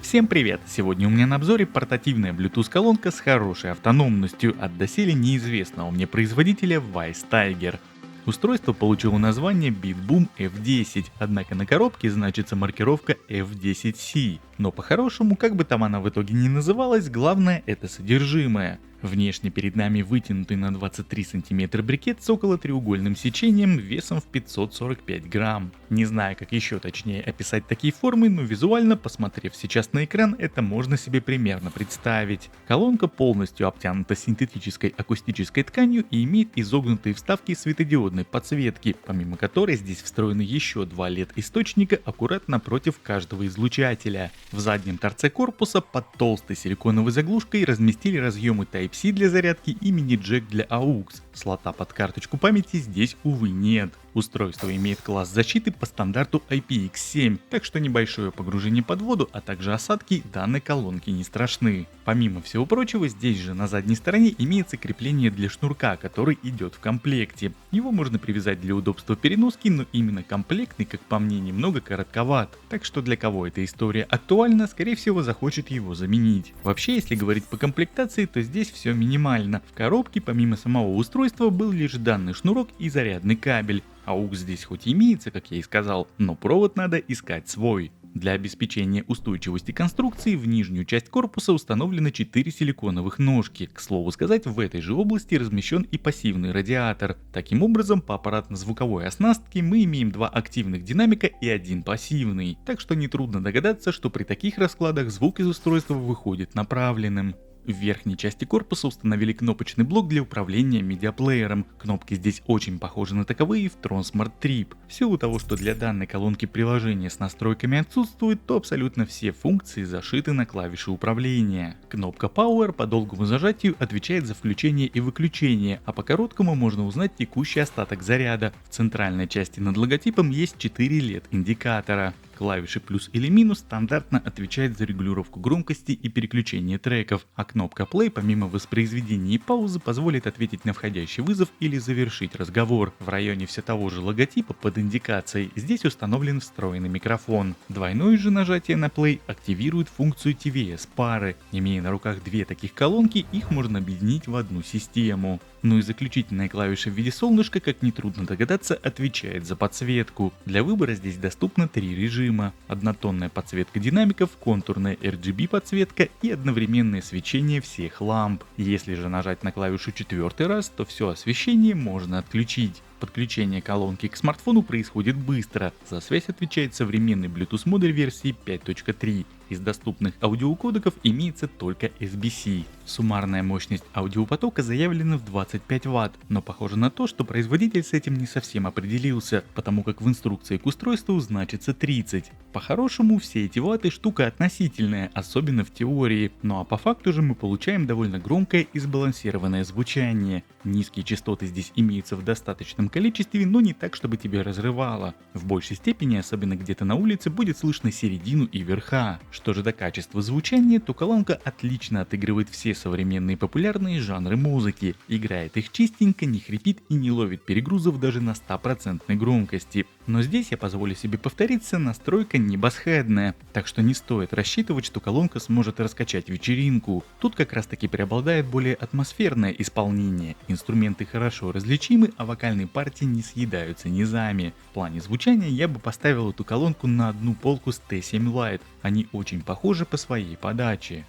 Всем привет! Сегодня у меня на обзоре портативная Bluetooth колонка с хорошей автономностью от доселе неизвестного мне производителя Wise Tiger. Устройство получило название BeatBoom F10, однако на коробке значится маркировка F10C. Но по-хорошему, как бы там она в итоге ни называлась, главное это содержимое. Внешне перед нами вытянутый на 23 см брикет с около треугольным сечением весом в 545 грамм. Не знаю, как еще точнее описать такие формы, но визуально, посмотрев сейчас на экран, это можно себе примерно представить. Колонка полностью обтянута синтетической акустической тканью и имеет изогнутые вставки светодиодной подсветки, помимо которой здесь встроены еще два LED-источника аккуратно напротив каждого излучателя. В заднем торце корпуса под толстой силиконовой заглушкой разместили разъемы Type-C для зарядки и мини-джек для AUX. Слота под карточку памяти здесь, увы, нет. Устройство имеет класс защиты по стандарту IPX7, так что небольшое погружение под воду, а также осадки данной колонки не страшны. Помимо всего прочего, здесь же на задней стороне имеется крепление для шнурка, который идет в комплекте. Его можно привязать для удобства переноски, но именно комплектный, как по мне, немного коротковат. Так что для кого эта история актуальна, скорее всего захочет его заменить. Вообще, если говорить по комплектации, то здесь все минимально. В коробке помимо самого устройства был лишь данный шнурок и зарядный кабель. AUX здесь хоть имеется, как я и сказал, но провод надо искать свой. Для обеспечения устойчивости конструкции в нижнюю часть корпуса установлены 4 силиконовых ножки. К слову сказать, в этой же области размещен и пассивный радиатор. Таким образом, по аппаратно-звуковой оснастке мы имеем два активных динамика и один пассивный. Так что нетрудно догадаться, что при таких раскладах звук из устройства выходит направленным. В верхней части корпуса установили кнопочный блок для управления медиаплеером. Кнопки здесь очень похожи на таковые в Tron Smart Trip. В силу того, что для данной колонки приложение с настройками отсутствует, то абсолютно все функции зашиты на клавиши управления. Кнопка Power по долгому зажатию отвечает за включение и выключение, а по короткому можно узнать текущий остаток заряда. В центральной части над логотипом есть 4 LED-индикатора. Клавиши плюс или минус стандартно отвечают за регулировку громкости и переключение треков, а кнопка Play помимо воспроизведения и паузы позволит ответить на входящий вызов или завершить разговор. В районе все того же логотипа под индикацией здесь установлен встроенный микрофон. Двойное же нажатие на Play активирует функцию TVS пары. Имея на руках две таких колонки, их можно объединить в одну систему. Ну и заключительная клавиша в виде солнышка, как нетрудно догадаться, отвечает за подсветку. Для выбора здесь доступно 3 режима: однотонная подсветка динамиков, контурная RGB подсветка и одновременное свечение всех ламп. Если же нажать на клавишу 4-й раз, то все освещение можно отключить. Подключение колонки к смартфону происходит быстро. За связь отвечает современный Bluetooth модуль версии 5.3. Из доступных аудиокодеков имеется только SBC. Суммарная мощность аудиопотока заявлена в 25 Вт, но похоже на то, что производитель с этим не совсем определился, потому как в инструкции к устройству значится 30. По-хорошему, все эти ваты штука относительная, особенно в теории, ну а по факту же мы получаем довольно громкое и сбалансированное звучание. Низкие частоты здесь имеются в достаточном количестве, но не так, чтобы тебя разрывало. В большей степени, особенно где-то на улице, будет слышно середину и верха. Что же до качества звучания, то колонка отлично отыгрывает все современные популярные жанры музыки. Играет их чистенько, не хрипит и не ловит перегрузов даже на 100% громкости. Но здесь я позволю себе повториться, настройка не басхедная, так что не стоит рассчитывать, что колонка сможет раскачать вечеринку. Тут как раз таки преобладает более атмосферное исполнение. Инструменты хорошо различимы, а вокальные партии не съедаются низами. В плане звучания я бы поставил эту колонку на одну полку с T7 Lite. Они очень похожи по своей подаче.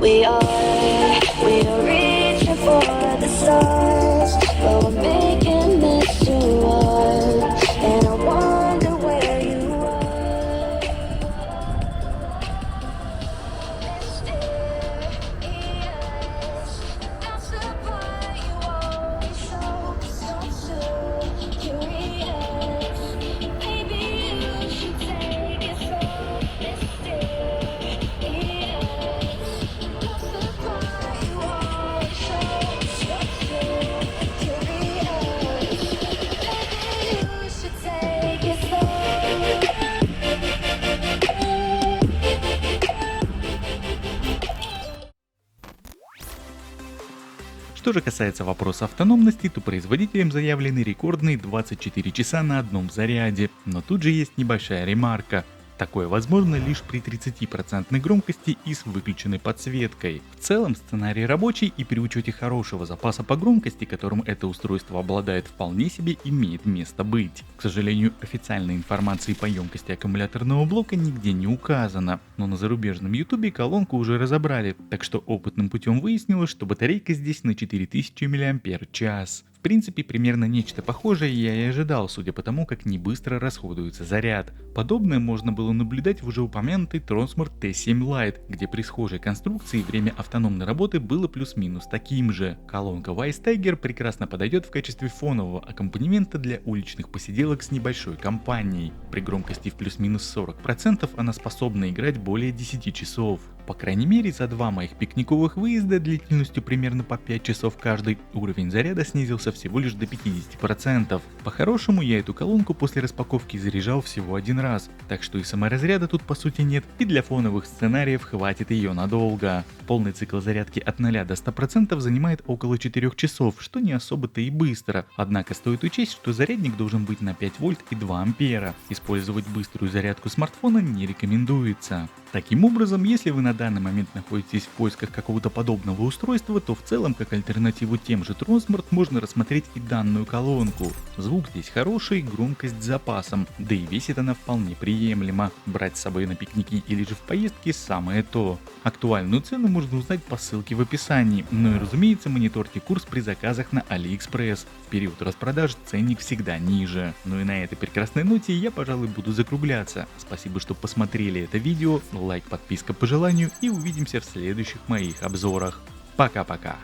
We are reaching for the stars, but we're making this too hard, and I wonder where you are. Что же касается вопроса автономности, то производителям заявлены рекордные 24 часа на одном заряде, но тут же есть небольшая ремарка. Такое возможно лишь при 30% громкости и с выключенной подсветкой. В целом сценарий рабочий и при учете хорошего запаса по громкости, которым это устройство обладает, вполне себе имеет место быть. К сожалению, официальной информации по емкости аккумуляторного блока нигде не указано, но на зарубежном ютубе колонку уже разобрали, так что опытным путем выяснилось, что батарейка здесь на 4000 мАч. В принципе, примерно нечто похожее я и ожидал, судя по тому, как не быстро расходуется заряд. Подобное можно было наблюдать в уже упомянутой Transmart T7 Lite, где при схожей конструкции время автономной работы было плюс-минус таким же. Колонка Wise Tiger прекрасно подойдет в качестве фонового аккомпанемента для уличных посиделок с небольшой компанией. При громкости в плюс-минус 40% она способна играть более 10 часов. По крайней мере, за два моих пикниковых выезда длительностью примерно по 5 часов каждый уровень заряда снизился всего лишь до 50%. По-хорошему, я эту колонку после распаковки заряжал всего один раз, так что и саморазряда тут по сути нет, и для фоновых сценариев хватит ее надолго. Полный цикл зарядки от 0 до 100% занимает около 4 часов, что не особо-то и быстро, однако стоит учесть, что зарядник должен быть на 5 вольт и 2 ампера. Использовать быструю зарядку смартфона не рекомендуется. Таким образом, если вы на данный момент находитесь в поисках какого-то подобного устройства, то в целом как альтернативу тем же Transmart можно рассмотреть и данную колонку. Звук здесь хороший, громкость с запасом, да и весит она вполне приемлемо. Брать с собой на пикники или же в поездки самое то. Актуальную цену можно узнать по ссылке в описании, ну и разумеется мониторьте курс при заказах на AliExpress. В период распродаж ценник всегда ниже. Ну и на этой прекрасной ноте я, пожалуй, буду закругляться. Спасибо, что посмотрели это видео, лайк, подписка по желанию и увидимся в следующих моих обзорах. Пока-пока.